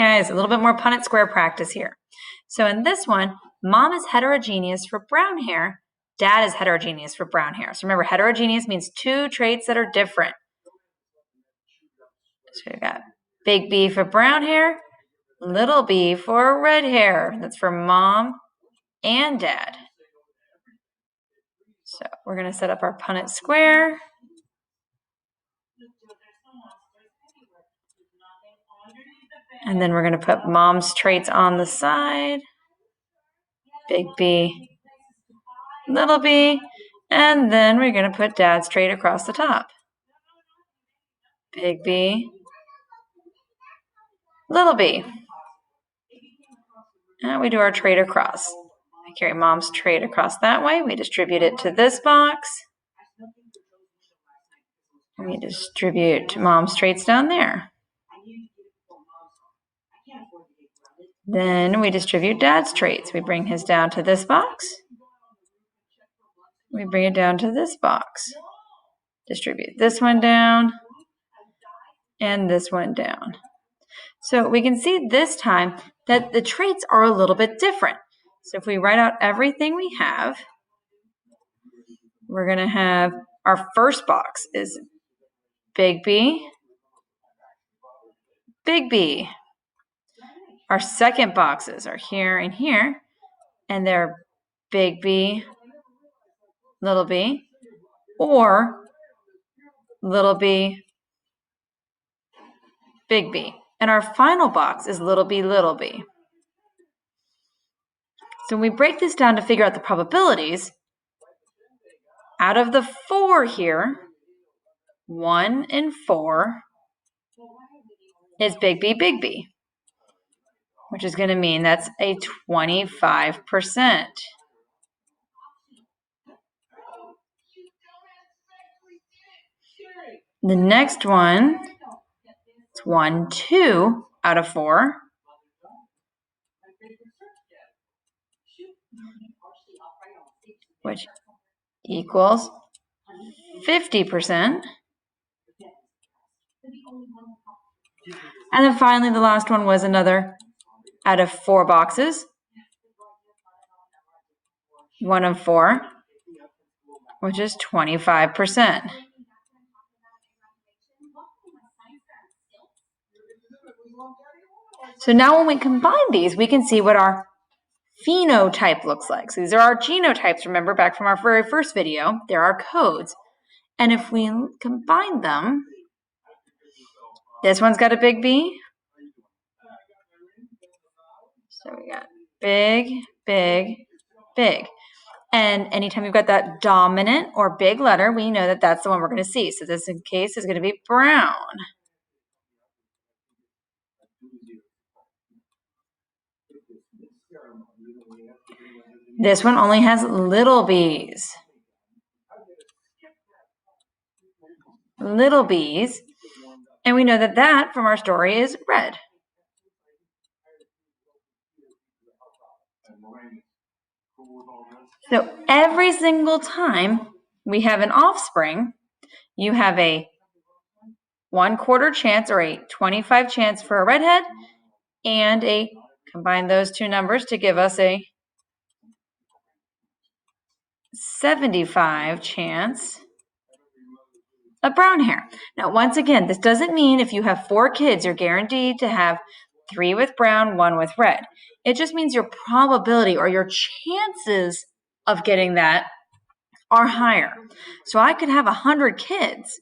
guys, a little bit more Punnett square practice here. So in this one, mom is heterogeneous for brown hair. Dad is heterogeneous for brown hair. So remember, heterogeneous means two traits that are different. So we've got big B for brown hair, little b for red hair. That's for mom and dad. So we're going to set up our Punnett square. And then we're going to put mom's traits on the side. Big B, little b. And then we're going to put dad's trait across the top. Big B, little b. And we do our trait across. I carry mom's trait across that way. We distribute it to this box. We distribute mom's traits down there. Then we distribute dad's traits. We bring his down to this box. We bring it down to this box. Distribute this one down and this one down. So we can see this time that the traits are a little bit different. So if we write out everything we have, we're going to have our first box is big B, big B. Our second boxes are here and here, and they're big B, little b, or little b, big B. And our final box is little b, little b. So when we break this down to figure out the probabilities, out of the 4 here, 1 in 4 is big B, which is going to mean that's a 25%. The next one, it's 1, 2 out of 4. Which equals 50%. And then finally, the last one was another out of 4 boxes. 1 of 4, which is 25%. So now when we combine these, we can see what our phenotype looks like. So these are our genotypes, remember, back from our very first video. They're our codes. And if we combine them, this one's got a big B. So we got big, big, big. And anytime you've got that dominant or big letter, we know that that's the one we're going to see. So this case is going to be brown. This one only has little b's. Little b's. And we know that that from our story is red. So every single time we have an offspring, you have a 1/4 chance or a 25 chance for a redhead and a, combine those two numbers to give us a 75 chance of brown hair. Now, once again, this doesn't mean if you have 4 kids, you're guaranteed to have 3 with brown, 1 with red. It just means your probability or your chances of getting that are higher. So I could have 100 kids.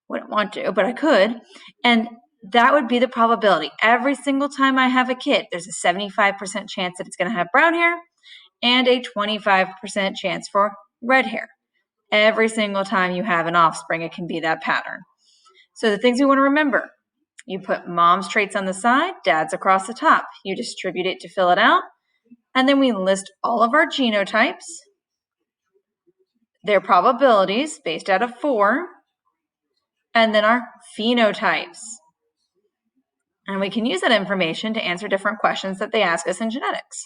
Wouldn't want to, but I could. And that would be the probability. Every single time I have a kid, there's a 75% chance that it's going to have brown hair and a 25% chance for red hair. Every single time you have an offspring, it can be that pattern. So the things we want to remember, you put mom's traits on the side, dad's across the top. You distribute it to fill it out. And then we list all of our genotypes, their probabilities based out of 4, and then our phenotypes. And we can use that information to answer different questions that they ask us in genetics.